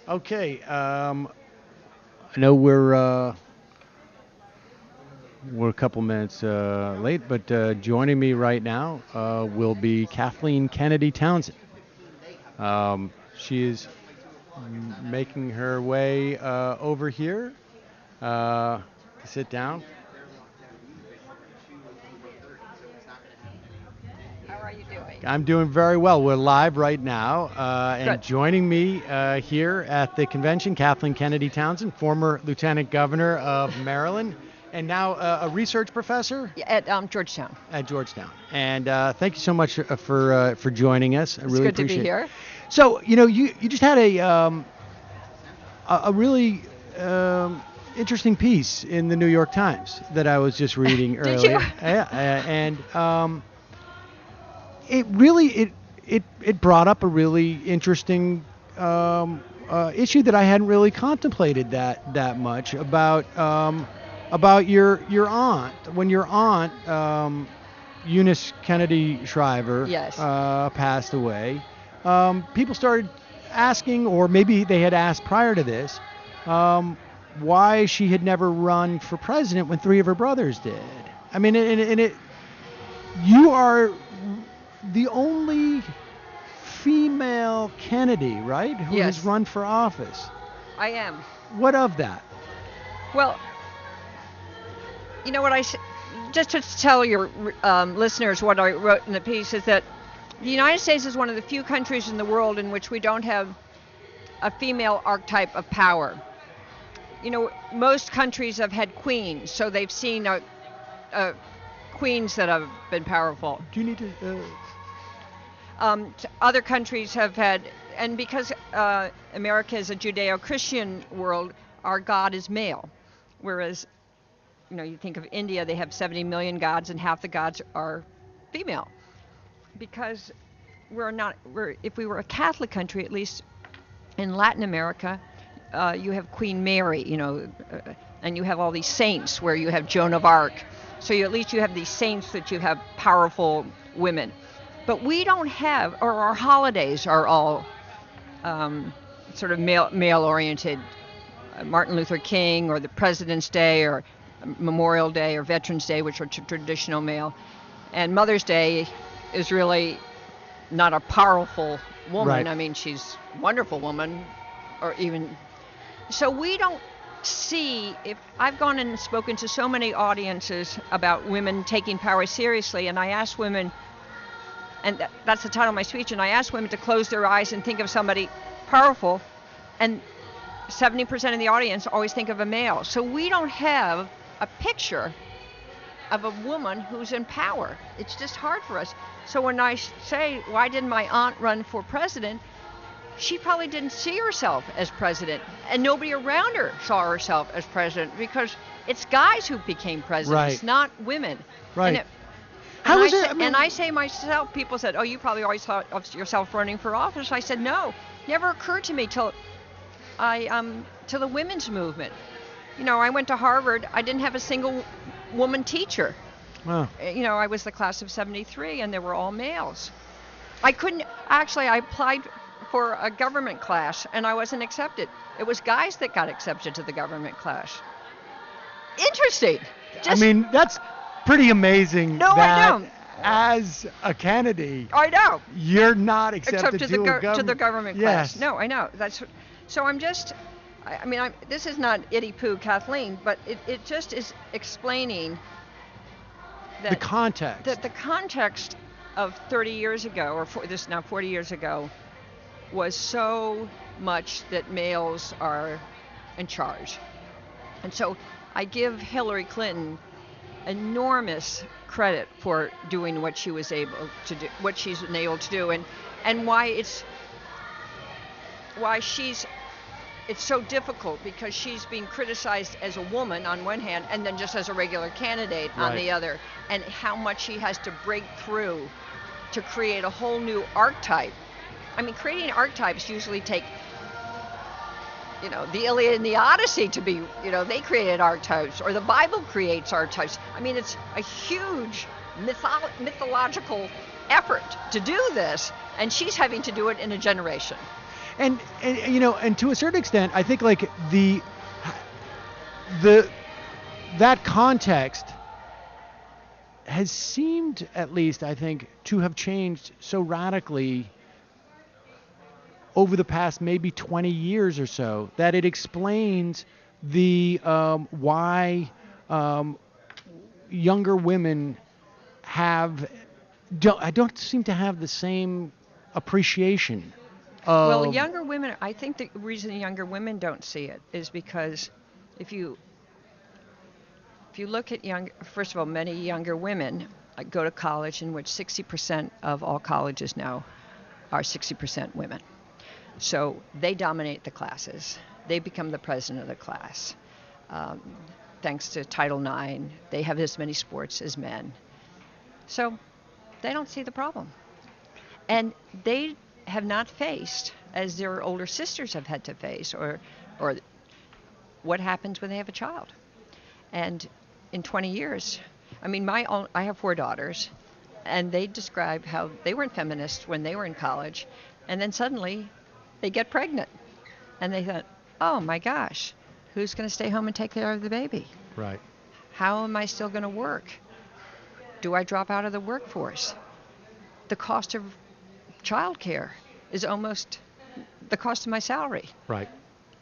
Okay, I know we're a couple minutes late, but joining me right now will be Kathleen Kennedy Townsend. She is making her way over here to sit down. How are you doing? I'm doing very well. We're live right now, and Good. joining me here at the convention, Kathleen Kennedy Townsend, former Lieutenant Governor of Maryland, and now a research professor Yeah, at Georgetown. at Georgetown. And thank you so much for joining us. I It's really good to appreciate be it. here. So you just had a really interesting piece in the New York Times that I was just reading Did earlier. you? Yeah, and it really it brought up a really interesting issue that I hadn't really contemplated that much about your aunt. When your aunt Eunice Kennedy Shriver Yes. passed away, people started asking, or maybe they had asked prior to this, why she had never run for president when three of her brothers did. I mean, and it you are the only female Kennedy, right, who Yes. has run for office. I am. What of that? Well, you know what just to tell your listeners what I wrote in the piece is that the United States is one of the few countries in the world in which we don't have a female archetype of power. You know, most countries have had queens, so they've seen queens that have been powerful. Do you need to? Other countries have had, and because America is a Judeo-Christian world, our God is male, whereas, you know, you think of India, they have 70 million gods, and half the gods are female. Because if we were a Catholic country, at least in Latin America, you have Queen Mary, you know, and you have all these saints where you have Joan of Arc. So at least you have these saints that you have powerful women. But we don't have, or our holidays are all sort of male-oriented. Martin Luther King, or the President's Day, or Memorial Day, or Veterans Day, which are traditional male. And Mother's Day is really not a powerful woman. Right. I mean, she's a wonderful woman, or even. So we don't see, if I've gone and spoken to so many audiences about women taking power seriously, and I ask women, and that's the title of my speech, and I ask women to close their eyes and think of somebody powerful, and 70% of the audience always think of a male. So we don't have a picture of a woman who's in power. It's just hard for us. So when I say, why didn't my aunt run for president, she probably didn't see herself as president, and nobody around her saw herself as president, because it's guys who became presidents, Right. not women. Right. And How and is it? I mean, and I say myself, people said, oh, you probably always thought of yourself running for office. I said, no, never occurred to me till the women's movement. You know, I went to Harvard. I didn't have a single woman teacher. Wow. You know, I was the class of 73, and they were all males. I applied for a government class, and I wasn't accepted. It was guys that got accepted to the government class. Interesting. I mean, that's pretty amazing. No, I that know. As a Kennedy, I know. you're not accepted Except to the government class. Yes. No, I know. So I'm just. I mean, this is not itty poo Kathleen, but it just is explaining that The context. that the context of 30 years ago, or this now 40 years ago, was so much that males are in charge. And so I give Hillary Clinton enormous credit for doing what she was able to do, what she's been able to do, and why it's so difficult, because she's being criticized as a woman on one hand, and then just as a regular candidate on the other, and how much she has to break through to create a whole new archetype. I mean, creating archetypes usually take, you know, the Iliad and the Odyssey to be, you know, they created archetypes, or the Bible creates archetypes. I mean, it's a huge mythological effort to do this, and she's having to do it in a generation. And and to a certain extent, I think like that context has seemed, at least I think, to have changed so radically over the past maybe 20 years or so that it explains the why younger women don't seem to have the same appreciation. Well, younger women, I think the reason younger women don't see it is because if you look at first of all, many younger women go to college, in which 60% of all colleges now are 60% women. So they dominate the classes. They become the president of the class. Thanks to Title IX, they have as many sports as men. So they don't see the problem. And they have not faced, as their older sisters have had to face, or what happens when they have a child. And in 20 years, I mean, I have 4 daughters, and they describe how they weren't feminists when they were in college, and then suddenly they get pregnant, and they thought, oh my gosh, who's going to stay home and take care of the baby? Right. How am I still going to work? Do I drop out of the workforce? The cost of childcare is almost the cost of my salary. Right.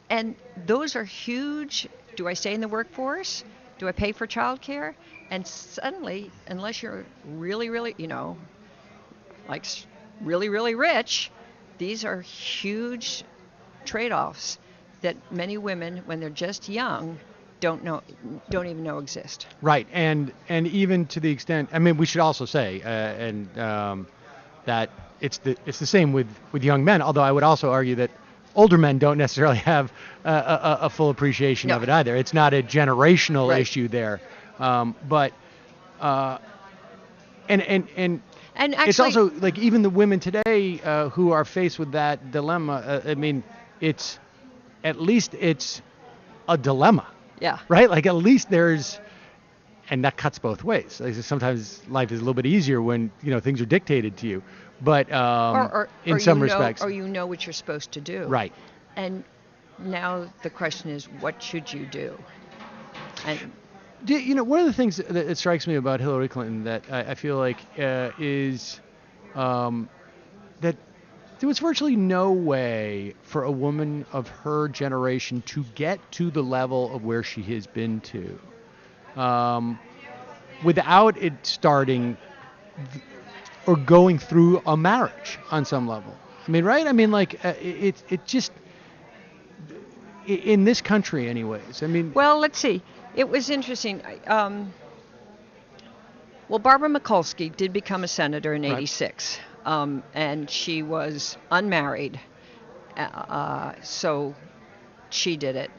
And those are huge. Do I stay in the workforce? Do I pay for childcare? And suddenly, unless you're really, really, really, really rich, these are huge trade-offs that many women, when they're just young, don't even know exist. Right, and even to the extent, I mean, we should also say, that it's the same with young men. Although I would also argue that older men don't necessarily have a full appreciation of it either. It's not a generational issue there, but and actually, it's also like even the women today who are faced with that dilemma. I mean, it's a dilemma. Yeah. Right? Like at least there's, and that cuts both ways. Like sometimes life is a little bit easier when, things are dictated to you. But in some respects. Or you know what you're supposed to do. Right. And now the question is, what should you do? And one of the things that strikes me about Hillary Clinton that I feel like is that there was virtually no way for a woman of her generation to get to the level of where she has been to without it starting or going through a marriage on some level. I mean, right? I mean, like, it just, in this country anyways, I mean. Well, let's see. It was interesting. Barbara Mikulski did become a senator in '86. And she was unmarried, so she did it.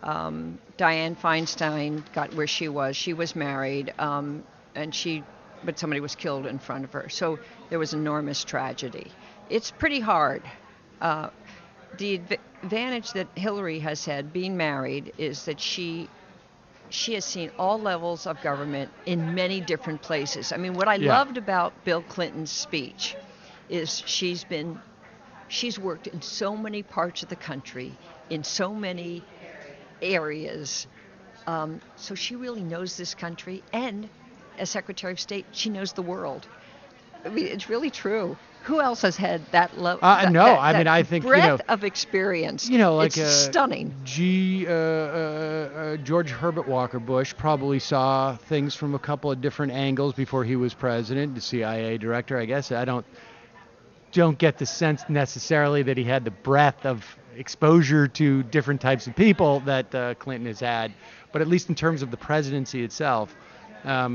Dianne Feinstein got where she was. She was married, but somebody was killed in front of her. So there was enormous tragedy. It's pretty hard. The advantage that Hillary has had being married is that she has seen all levels of government in many different places. I mean, what I loved about Bill Clinton's speech is she's worked in so many parts of the country, in so many areas. So she really knows this country, and as Secretary of State, she knows the world. I mean, it's really true. Who else has had that level? I think breadth of experience. Like it's stunning. George Herbert Walker Bush probably saw things from a couple of different angles before he was president, the CIA director. I guess I don't get the sense necessarily that he had the breadth of exposure to different types of people that Clinton has had, but at least in terms of the presidency itself.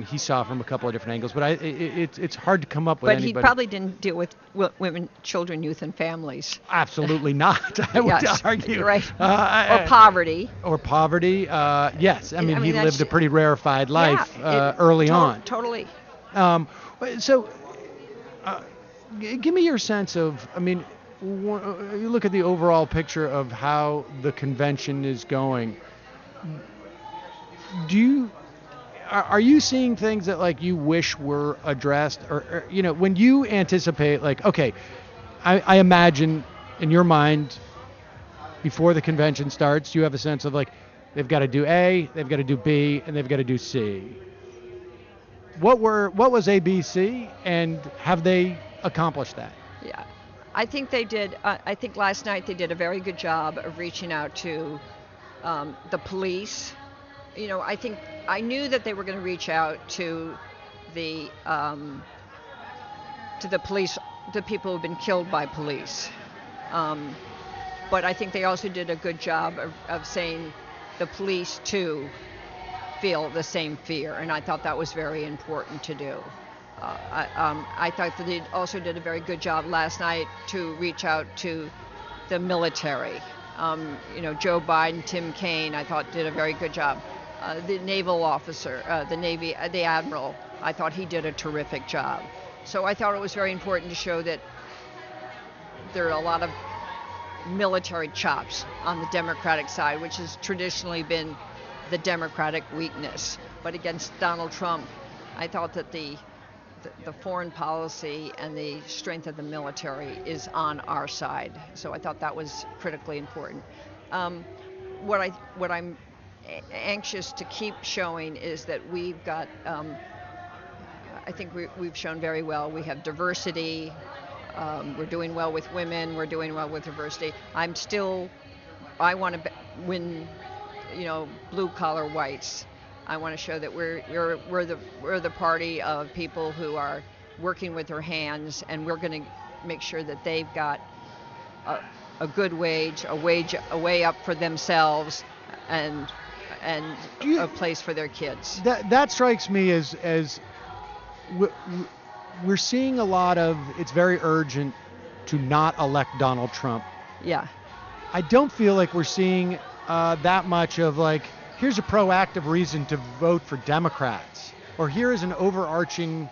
He saw from a couple of different angles, but it's hard to come up with anybody. But he probably didn't deal with women, children, youth, and families. Absolutely not, I would argue. Right. Or poverty. Or poverty, yes. I mean he lived a pretty rarefied life early on. Totally. So, give me your sense of, I mean, you look at the overall picture of how the convention is going. are you seeing things that like you wish were addressed, or when you anticipate like, okay, I imagine in your mind before the convention starts, you have a sense of like they've got to do A, they've got to do B, and they've got to do C. What was A, B, C, and have they accomplished that? Yeah, I think they did. I think last night they did a very good job of reaching out to the police. I think I knew that they were going to reach out to the police, the people who've been killed by police. But I think they also did a good job of saying the police too feel the same fear, and I thought that was very important to do. I thought that they also did a very good job last night to reach out to the military. Joe Biden, Tim Kaine, I thought did a very good job. The naval officer, the admiral, I thought he did a terrific job. So I thought it was very important to show that there are a lot of military chops on the Democratic side, which has traditionally been the Democratic weakness. But against Donald Trump, I thought that the foreign policy and the strength of the military is on our side. So I thought that was critically important. What I'm anxious to keep showing is that we've got, I think we've shown very well. We have diversity. We're doing well with women. We're doing well with diversity. I want to win, blue collar whites. I want to show that we're the party of people who are working with their hands, and we're going to make sure that they've got a good wage, a way up for themselves, and a place for their kids. That strikes me as we're seeing a lot of, it's very urgent to not elect Donald Trump. Yeah. I don't feel like we're seeing that much of like, here's a proactive reason to vote for Democrats, or here is an overarching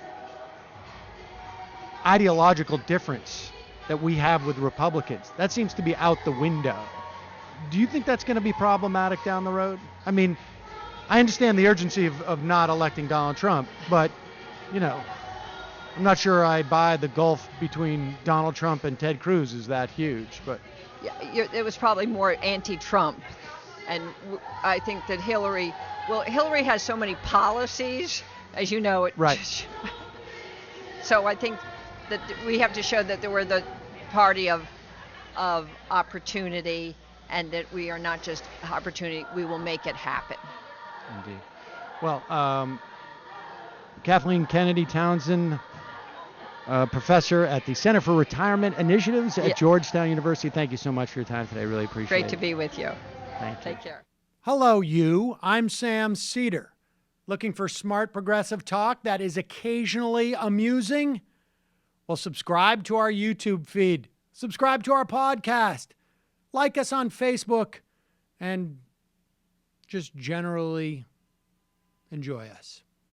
ideological difference that we have with Republicans. That seems to be out the window. Do you think that's going to be problematic down the road? I mean, I understand the urgency of not electing Donald Trump, but, I'm not sure I buy the gulf between Donald Trump and Ted Cruz is that huge. But yeah, it was probably more anti-Trump. And I think that Hillary has so many policies, as you know. Right. So I think that we have to show that we're the party of opportunity, and that we are not just opportunity, we will make it happen. Indeed. Well, Kathleen Kennedy Townsend, professor at the Center for Retirement Initiatives at Georgetown University. Thank you so much for your time today. I really appreciate it. Great to be with you. Thank you. Take care. Hello, you. I'm Sam Seder. Looking for smart progressive talk that is occasionally amusing? Well, subscribe to our YouTube feed. Subscribe to our podcast. Like us on Facebook. And just generally enjoy us.